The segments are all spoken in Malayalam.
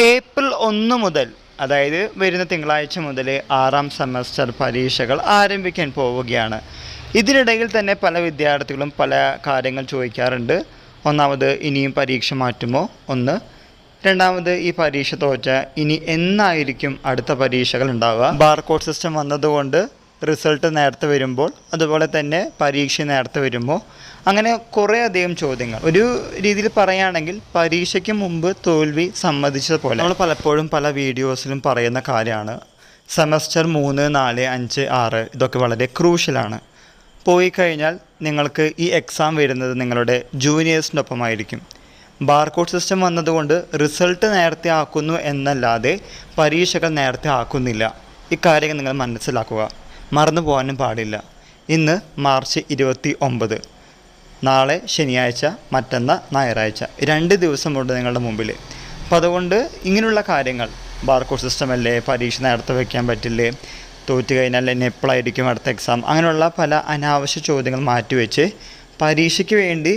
ഏപ്രിൽ 1 മുതൽ, അതായത് വരുന്ന തിങ്കളാഴ്ച മുതൽ 6ാം സെമസ്റ്റർ പരീക്ഷകൾ ആരംഭിക്കാൻ പോവുകയാണ്. ഇതിനിടയിൽ തന്നെ പല വിദ്യാർത്ഥികളും പല കാര്യങ്ങൾ ചോദിക്കാറുണ്ട്. ഒന്നാമത്, ഇനിയും പരീക്ഷ മാറ്റുമോ? ഒന്ന്. രണ്ടാമത്, ഈ പരീക്ഷ തോറ്റ ഇനി എന്നായിരിക്കും അടുത്ത പരീക്ഷകൾ ഉണ്ടാവുക? ബാർകോഡ് സിസ്റ്റം വന്നതുകൊണ്ട് റിസൾട്ട് നേരത്തെ വരുമ്പോൾ, അതുപോലെ തന്നെ പരീക്ഷ നേരത്തെ വരുമ്പോൾ, അങ്ങനെ കുറേ അധികം ചോദ്യങ്ങൾ. ഒരു രീതിയിൽ പറയുകയാണെങ്കിൽ പരീക്ഷയ്ക്ക് മുമ്പ് തോൽവി സമ്മതിച്ചതുപോലെ. നമ്മൾ പലപ്പോഴും പല വീഡിയോസിലും പറയുന്ന കാര്യമാണ്, സെമസ്റ്റർ 3, 4, 5, 6 ഇതൊക്കെ വളരെ ക്രൂഷ്യലാണ്. പോയി കഴിഞ്ഞാൽ നിങ്ങൾക്ക് ഈ എക്സാം വരുന്നത് നിങ്ങളുടെ ജൂനിയേഴ്സിനൊപ്പമായിരിക്കും. ബാർകോഡ് സിസ്റ്റം വന്നതുകൊണ്ട് റിസൾട്ട് നേരത്തെ ആക്കുന്നു എന്നല്ലാതെ പരീക്ഷകൾ നേരത്തെ ആക്കുന്നില്ല. ഇക്കാര്യങ്ങൾ നിങ്ങൾ മനസ്സിലാക്കുക, മറന്നു പോകാനും പാടില്ല. ഇന്ന് മാർച്ച് 29, നാളെ ശനിയാഴ്ച, മറ്റന്നാൾ ഞായറാഴ്ച, 2 ദിവസമുണ്ട് നിങ്ങളുടെ മുമ്പിൽ. അപ്പോൾ അതുകൊണ്ട് ഇങ്ങനെയുള്ള കാര്യങ്ങൾ, ബാർകോഡ് സിസ്റ്റം അല്ലേ, പരീക്ഷ നേരത്തെ വയ്ക്കാൻ പറ്റില്ലേ, തോറ്റു കഴിഞ്ഞാൽ എന്നെ എപ്പോഴായിരിക്കും അടുത്ത എക്സാം, അങ്ങനെയുള്ള പല അനാവശ്യ ചോദ്യങ്ങൾ മാറ്റിവെച്ച് പരീക്ഷയ്ക്ക് വേണ്ടി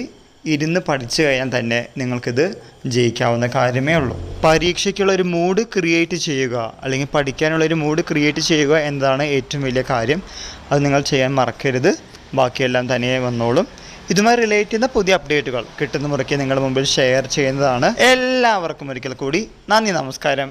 ഇരുന്ന് പഠിച്ചു കഴിഞ്ഞാൽ തന്നെ നിങ്ങൾക്കിത് ജയിക്കാവുന്ന കാര്യമേ ഉള്ളൂ. പരീക്ഷയ്ക്കുള്ളൊരു മൂഡ് ക്രിയേറ്റ് ചെയ്യുക, അല്ലെങ്കിൽ പഠിക്കാനുള്ളൊരു മൂഡ് ക്രിയേറ്റ് ചെയ്യുക എന്നതാണ് ഏറ്റവും വലിയ കാര്യം. അത് നിങ്ങൾ ചെയ്യാൻ മറക്കരുത്. ബാക്കിയെല്ലാം തനിയെ വന്നോളും. ഇതുമായി റിലേറ്റ് ചെയ്യുന്ന പുതിയ അപ്ഡേറ്റുകൾ കിട്ടുന്ന മുറയ്ക്ക് നിങ്ങളുടെ മുമ്പിൽ ഷെയർ ചെയ്യുന്നതാണ്. എല്ലാവർക്കും ഒരിക്കൽ കൂടി നന്ദി, നമസ്കാരം.